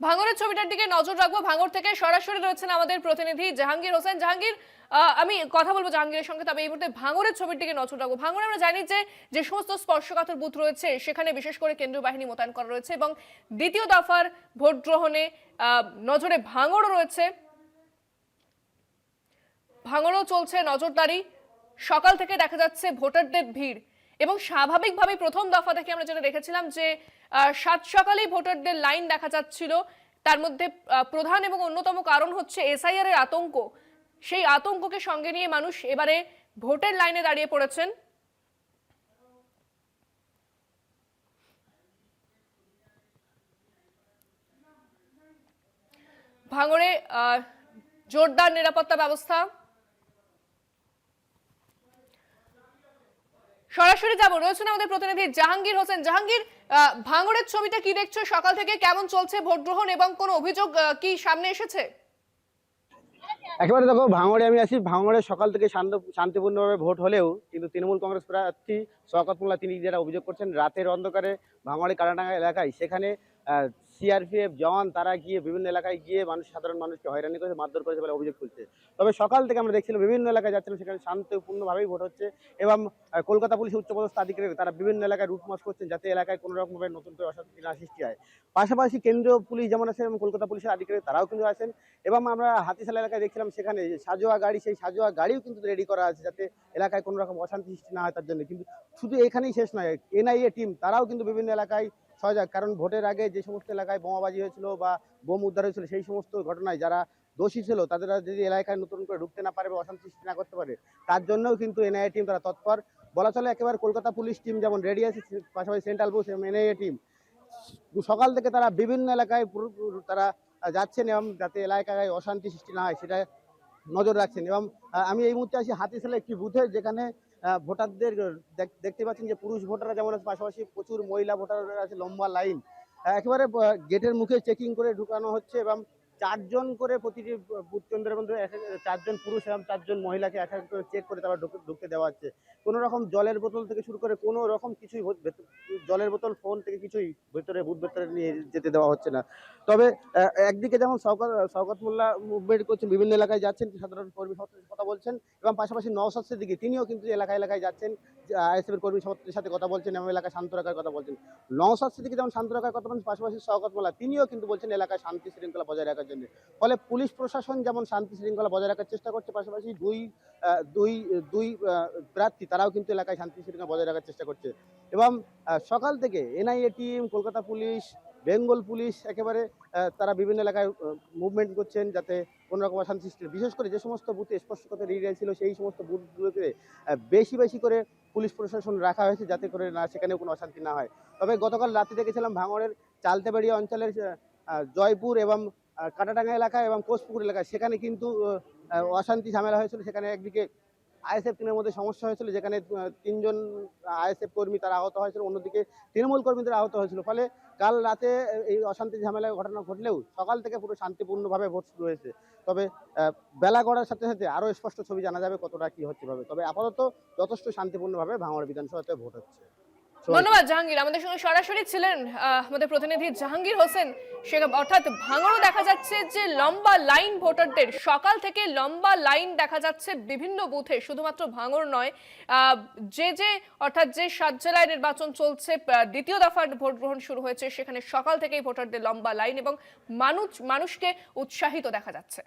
ভাঙড়ের ছবিটার দিকে নজর রাখবো। ভাঙড় থেকে সরাসরি রয়েছেন আমাদের প্রতিনিধি জাহাঙ্গীর হোসেন। জাহাঙ্গীর, আমি কথা বলবো জাহাঙ্গীরের সঙ্গে, তবে এই মুহূর্তে ভাঙড়ের ছবির দিকে নজর রাখবো। ভাঙড়ে আমরা জানি যে যে সমস্ত স্পর্শকাতর বুথ রয়েছে সেখানে বিশেষ করে কেন্দ্রীয় বাহিনী মোতায়েন করা রয়েছে এবং দ্বিতীয় দফার ভোট গ্রহণে নজরে ভাঙড়ও রয়েছে। ভাঙড়ও চলছে নজরদারি। সকাল থেকে দেখা যাচ্ছে ভোটারদের ভিড় এবং স্বাভাবিকভাবে প্রথম দফা থেকে আমরা যেটা দেখেছিলাম যে সাত সকালেই ভোটারদের লাইন দেখা যাচ্ছিল। তার মধ্যে প্রধান এবং অন্যতম কারণ হচ্ছে এসআইআর এর আতঙ্ক। সেই আতঙ্ককে সঙ্গে নিয়ে মানুষ এবারে ভোটের লাইনে দাঁড়িয়ে পড়েছেন। ভাঙড়ে জোরদার নিরাপত্তা ব্যবস্থা। সরাসরি যাব, রয়েছেন আমাদের প্রতিনিধি জাহাঙ্গীর হোসেন। জাহাঙ্গীর, ভাঙড়ের ছবিটা কি দেখছো? সকাল থেকে কেমন চলছে ভোট গ্রহণ এবং কোনো অভিযোগ কি সামনে এসেছে? একেবারে দেখো, ভাঙড়ে আমি আছি। ভাঙড়ে সকাল থেকে শান্তিপূর্ণভাবে ভোট হলেও কিন্তু তৃণমূল কংগ্রেস প্রার্থী শওকত মোল্লা তিনি যেটা অভিযোগ করছেন, রাতের অন্ধকারে ভাঙড়ে কাটাডাঙ্গা এলাকায় সেখানে সিআরপিএফ জওয়ান তারা গিয়ে বিভিন্ন এলাকায় গিয়ে সাধারণ মানুষকে হয়রানি করেছে, মারধর করেছে বলে অভিযোগ তুলছে। তবে সকাল থেকে আমরা দেখছিলাম বিভিন্ন এলাকায় যাচ্ছিলাম, সেখানে শান্তিপূর্ণভাবেই ভোট হচ্ছে এবং কলকাতা পুলিশের উচ্চপদস্থ আধিকারিক তারা বিভিন্ন এলাকায় রুটমার্চ করছেন যাতে এলাকায় কোনো রকমভাবে নতুন করে অশান্তি না সৃষ্টি হয়। পাশাপাশি কেন্দ্রীয় পুলিশ যেমন আছেন এবং কলকাতা পুলিশের আধিকারিক তারাও কিন্তু আছেন এবং আমরা হাতিশালা এলাকায় দেখছিলাম সেখানে সাজোয়া গাড়ি, সেই সাজোয়া গাড়িও কিন্তু রেডি করা আছে যাতে এলাকায় কোনো রকম অশান্তি সৃষ্টি না হয় তার জন্য। কিন্তু শুধু এখানেই শেষ নয়, এনআইএ টিম তারাও কিন্তু বিভিন্ন এলাকায় সজাগ, কারণ ভোটের আগে যে সমস্ত এলাকায় বোমাবাজি হয়েছিল বা বোম উদ্ধার হয়েছিল সেই সমস্ত ঘটনায় যারা দোষী ছিল তাদের যদি এলাকায় নতুন করে ঢুকতে না পারে বা অশান্তি সৃষ্টি না করতে পারে তার জন্যও কিন্তু এনআইএ টিম তারা তৎপর। বলা চলে একেবারে কলকাতা পুলিশ টিম যেমন রেডি আছে, পাশাপাশি সেন্ট্রাল পুলিশ এবং এনআইএ টিম সকাল থেকে তারা বিভিন্ন এলাকায় তারা যাচ্ছেন এবং যাতে এলাকায় অশান্তি সৃষ্টি না হয় সেটা নজর রাখছেন। এবং আমি এই মুহূর্তে আছি হাতিশালা একটি বুথে, যেখানে ভোটারদের দেখতে পাচ্ছেন যে পুরুষ ভোটাররা যেমন আছে, পাশাপাশি প্রচুর মহিলা ভোটাররা আছে, লম্বা লাইন। একেবারে গেটের মুখে চেকিং করে ঢুকানো হচ্ছে এবং 4 জন করে প্রতিটি বুথ কেন্দ্রের মধ্যে 4 জন পুরুষ এবং 4 জন মহিলাকে এক এক করে চেক করে তারপর ঢুকতে দেওয়া হচ্ছে। কোনো রকম জলের বোতল থেকে শুরু করে কোনো রকম কিছুই জলের বোতল, ফোন থেকে কিছুই বুথ ভেতরে নিয়ে যেতে দেওয়া হচ্ছে না। তবে একদিকে যেমন শওকত মোল্লা মুভমেন্ট করছেন, বিভিন্ন এলাকায় যাচ্ছেন, সাধারণ কর্মী সমর্থকদের কথা বলছেন এবং পাশাপাশি নওশাদ সিদ্দিকী তিনিও কিন্তু এলাকায় এলাকায় যাচ্ছেন, আইএসএফ এর কর্মী সমর্থকদের সাথে কথা বলছেন এবং এলাকায় শান্ত রাখার কথা বলছেন। নওশাদ সিদ্দিকী যেমন শান্ত রাখার কথা বলছেন, পাশাপাশি শওকত মোল্লা তিনিও কিন্তু বলছেন এলাকায় শান্তি শৃঙ্খলা বজায় রাখার জন্য। ফলে পুলিশ প্রশাসন যেমন শান্তি শৃঙ্খলা বজায় রাখার চেষ্টা করছে, পাশাপাশি দুই দুই দুই প্রার্থী তারাও কিন্তু এলাকায় শান্তি শৃঙ্খলা বজায় রাখার চেষ্টা করছে। এবং সকাল থেকে NIA team, Kolkata police, Bengal police একেবারে তারা বিভিন্ন এলাকায় মুভমেন্ট করছেন যাতে কোনো রকম অশান্তি সৃষ্টি, বিশেষ করে যে সমস্ত বুথে স্পষ্টত এরিয়া ছিল সেই সমস্ত বুথগুলোতে বেশি বেশি করে পুলিশ প্রশাসন রাখা হয়েছে যাতে করে না সেখানেও কোনো অশান্তি না হয়। তবে গতকাল রাতে দেখেছিলাম ভাঙড়ের চালতেবাড়ি অঞ্চলের জয়পুর এবং কাটাডাঙ্গা এলাকা এবং কোষপুকুর এলাকায় সেখানে কিন্তু অশান্তি ঝামেলা হয়েছিল। সেখানে একদিকে আইএসএফ টিমের মধ্যে সমস্যা হয়েছিল, যেখানে 3 জন আইএসএফ কর্মী তারা আহত হয়েছিল, অন্যদিকে তৃণমূল কর্মীদের আহত হয়েছিল। ফলে কাল রাতে এই অশান্তি ঝামেলার ঘটনা ঘটলেও সকাল থেকে পুরো শান্তিপূর্ণভাবে ভোট শুরু হয়েছে। তবে বেলা গড়ার সাথে সাথে আরও স্পষ্ট ছবি জানা যাবে কতটা কি হচ্ছে ভাবে। তবে আপাতত যথেষ্ট শান্তিপূর্ণভাবে ভাঙড় বিধানসভাতে ভোট হচ্ছে। ধন্যবাদ জাহাঙ্গীর। আমাদের সঙ্গে সরাসরি ছিলেন আমাদের প্রতিনিধি জাহাঙ্গীর হোসেন। সে অর্থাৎ ভাঙড়ও দেখা যাচ্ছে যে লম্বা লাইন, ভোটারদের সকাল থেকে লম্বা লাইন দেখা যাচ্ছে বিভিন্ন বুথে। শুধুমাত্র ভাঙড় নয়, যে অর্থাৎ যে 7 জেলায় নির্বাচন চলছে, দ্বিতীয় দফার ভোট গ্রহণ শুরু হয়েছে, সেখানে সকাল থেকেই ভোটারদের লম্বা লাইন এবং মানুষকে উৎসাহিত দেখা যাচ্ছে।